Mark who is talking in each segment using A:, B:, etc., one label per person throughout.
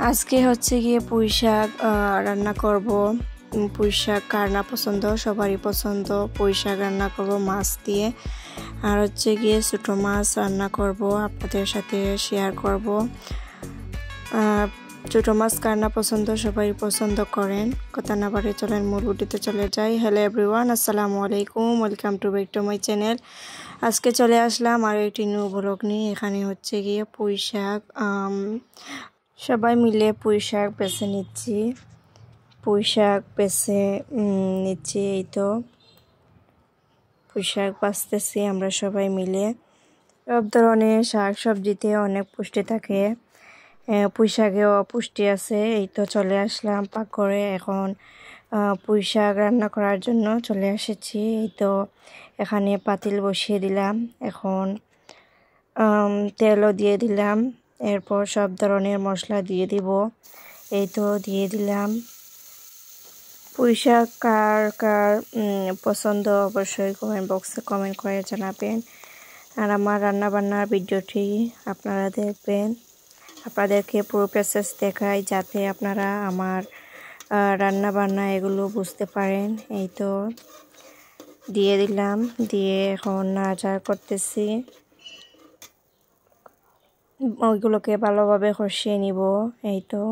A: আজকে হচ্ছে গিয়ে পুঁই শাক রান্না করব। পুঁই শাক কার না পছন্দ, সবারই পছন্দ। পুঁই শাক রান্না করব মাছ দিয়ে, আর হচ্ছে গিয়ে ছোটো মাছ রান্না করব, আপনাদের সাথে শেয়ার করব। ছোটো মাছ কার না পছন্দ, সবাই পছন্দ করেন। কথা না বাড়ি চলেন মূল ভিডিওতে চলে যাই। হ্যালো এভরিওয়ান, আসসালামু আলাইকুম, welcome to back to my channel. আজকে চলে আসলাম আর একটি নিউ ব্লগ নিয়ে। এখানে হচ্ছে গিয়ে পুঁই শাক, সবাই মিলে পুঁই শাক বেছে নিচ্ছি। পুঁই শাক বেছে নিচ্ছি, এই তো পুঁই শাক বাছতেছি আমরা সবাই মিলে। সব ধরনের শাক সবজিতে অনেক পুষ্টি থাকে, পুঁই শাকেও পুষ্টি আছে। এই তো চলে আসলাম পাকঘরে, এখন পুঁই শাক রান্না করার জন্য চলে এসেছি। এই তো এখানে পাতিল বসিয়ে দিলাম, এখন তেলও দিয়ে দিলাম, এরপর সব ধরনের মশলা দিয়ে দিব। এই তো দিয়ে দিলাম। পুঁই শাক কার কার পছন্দ অবশ্যই কমেন্ট বক্সে কমেন্ট করে জানাবেন। আর আমার রান্নাবান্নার ভিডিওটি আপনারা দেখবেন, আপনাদেরকে পুরো প্রসেস দেখাই যাতে আপনারা আমার রান্নাবান্না এগুলো বুঝতে পারেন। এই তো দিয়ে দিলাম, দিয়ে এখন নাড়াচাড়া করতেছি। ওইগুলোকে ভালোভাবে কষিয়ে নিব। এই তো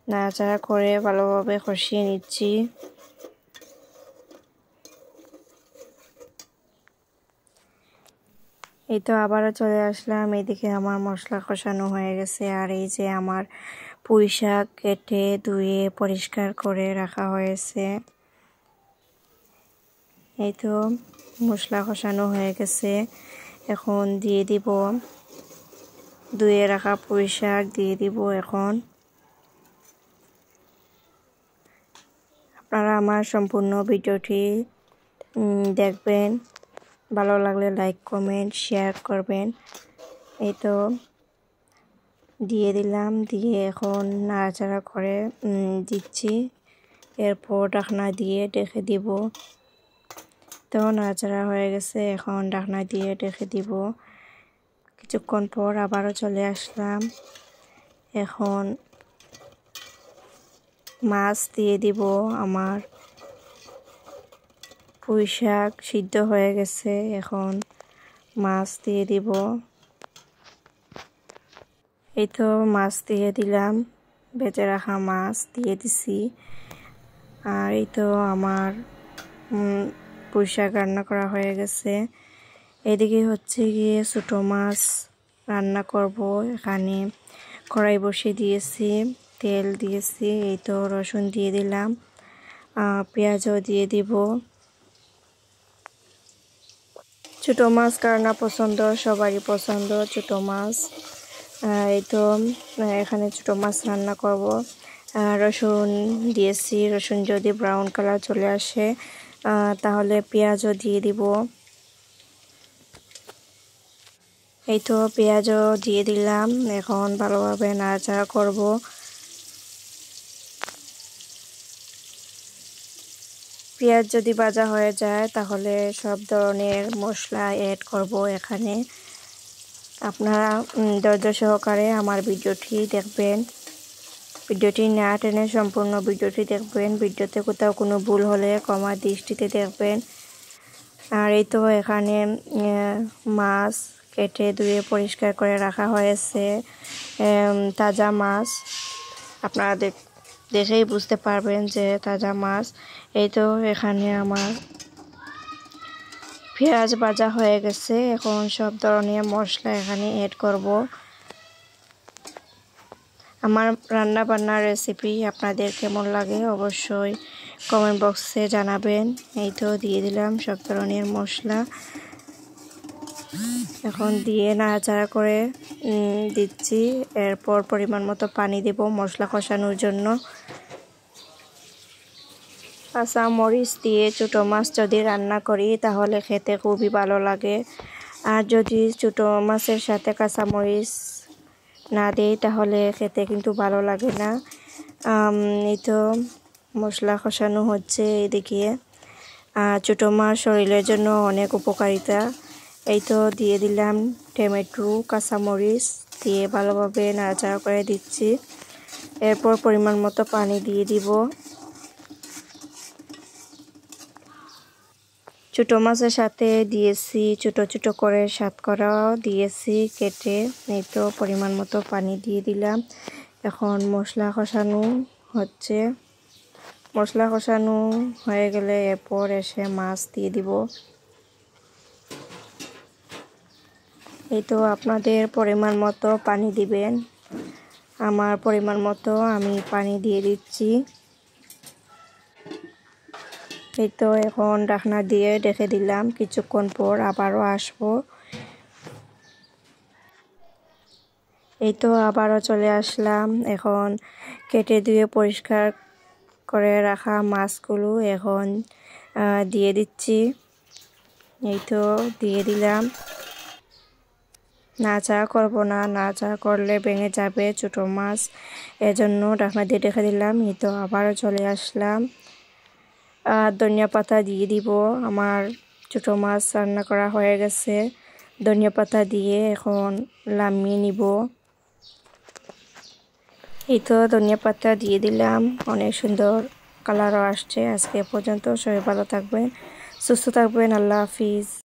A: নাড়াচাড়া করে ভালোভাবে কষিয়ে নিচ্ছি। এই তো আবারও চলে আসলাম, এদিকে আমার মশলা কষানো হয়ে গেছে। আর এই যে আমার পুঁই শাক কেটে ধুয়ে পরিষ্কার করে রাখা হয়েছে। এই তো মশলা কষানো হয়ে গেছে, এখন দিয়ে দিব ধুয়ে রাখা পুঁই শাক দিয়ে দিব। এখন আপনারা আমার সম্পূর্ণ ভিডিওটি দেখবেন, ভালো লাগলে লাইক কমেন্ট শেয়ার করবেন। এই তো দিয়ে দিলাম, দিয়ে এখন নাড়াচাড়া করে দিচ্ছি। এরপর ঢাকনা দিয়ে ঢেকে দিব। তো নাড়াচাড়া হয়ে গেছে, এখন ঢাকনা দিয়ে ঢেকে দিব। কিছুক্ষণ পর আবারও চলে আসলাম, এখন মাছ দিয়ে দিব। আমার পুঁই শাক সিদ্ধ হয়ে গেছে, এখন মাছ দিয়ে দিব। এই তো মাছ দিয়ে দিলাম, ভেজে রাখা মাছ দিয়ে দিছি। আর এই তো আমার পুঁই শাক রান্না করা হয়ে গেছে। এদিকে হচ্ছে গিয়ে ছোটো মাছ রান্না করব। এখানে কড়াই বসিয়ে দিয়েছি, তেল দিয়েছি। এই তো রসুন দিয়ে দিলাম, পেঁয়াজও দিয়ে দিব। ছোটো মাছ কার না পছন্দ, সবারই পছন্দ ছোটো মাছ। এই তো এখানে ছোটো মাছ রান্না করব। রসুন দিয়েছি, রসুন যদি ব্রাউন কালার চলে আসে তাহলে পেঁয়াজও দিয়ে দিব। এই তো পেঁয়াজও দিয়ে দিলাম, এখন ভালোভাবে নাড়াচাড়া করব। পেঁয়াজ যদি ভাজা হয়ে যায় তাহলে সব ধরনের মশলা অ্যাড করব এখানে। আপনারা ধৈর্য সহকারে আমার ভিডিওটি দেখবেন, ভিডিওটি না টেনে সম্পূর্ণ ভিডিওটি দেখবেন। ভিডিওতে কোথাও কোনো ভুল হলে ক্ষমা দৃষ্টিতে দেখবেন। আর এই তো এখানে মাছ কেটে ধুয়ে পরিষ্কার করে রাখা হয়েছে, তাজা মাছ। আপনারা দেখেই বুঝতে পারবেন যে তাজা মাছ। এই তো এখানে আমার পেঁয়াজ ভাজা হয়ে গেছে, এখন সব ধরনের মশলা এখানে অ্যাড করব। আমার রান্না বান্নার রেসিপি আপনাদের কেমন লাগে অবশ্যই কমেন্ট বক্সে জানাবেন। এই তো দিয়ে দিলাম সব ধরনের মশলা, এখন দিয়ে নাড়াচাড়া করে দিচ্ছি। এরপর পরিমাণ মতো পানি দেব মশলা কষানোর জন্য। কাঁচা মরিচ দিয়ে ছোটো মাছ যদি রান্না করি তাহলে খেতে খুবই ভালো লাগে। আর যদি ছোটো মাছের সাথে কাঁচা মরিচ না দিই তাহলে খেতে কিন্তু ভালো লাগে না। এই তো মশলা কষানো হচ্ছে এদিকে। ছোটো মাছ শরীরের জন্য অনেক উপকারিতা। এই তো দিয়ে দিলাম টমেটো, কাঁচামরিচ, দিয়ে ভালোভাবে নাড়াচাড়া করে দিচ্ছি। এরপর পরিমাণ মতো পানি দিয়ে দিব। ছোটো মাছের সাথে দিয়েছি ছোটো ছোটো করে সাতকরাও দিয়েছি কেটে। এই তো পরিমাণ মতো পানি দিয়ে দিলাম। এখন মশলা কষানো হচ্ছে। মশলা কষানো হয়ে গেলে এরপর এসে মাছ দিয়ে দিব। এই তো আপনাদের পরিমাণ মতো পানি দিবেন। আমার পরিমাণ মতো আমি পানি দিয়ে দিচ্ছি। এই তো এখন ঢাকনা দিয়ে ঢেকে দিলাম। কিছুক্ষণ পর আবারও আসবো। এই তো আবারও চলে আসলাম। এখন কেটে ধুয়ে পরিষ্কার করে রাখা মাছগুলো এখন দিয়ে দিচ্ছি। এই তো দিয়ে দিলাম। নাড়াচাড়া করবো না, নাড়াচাড়া করলে ভেঙে যাবে ছোটো মাছ, এজন্য ঢাকনা দিয়ে ঢেকে দিলাম। এই তো আবারও চলে আসলাম। ধনিয়া পাতা দিয়ে দিব। আমার ছোটো মাছ রান্না করা হয়ে গেছে। ধনিয়া পাতা দিয়ে এখন নামিয়ে নিব। এই তো ধনিয়া পাতা দিয়ে দিলাম। অনেক সুন্দর কালারও আসছে। আজকে পর্যন্ত সবাই ভালো থাকবেন, সুস্থ থাকবেন। আল্লাহ হাফিজ।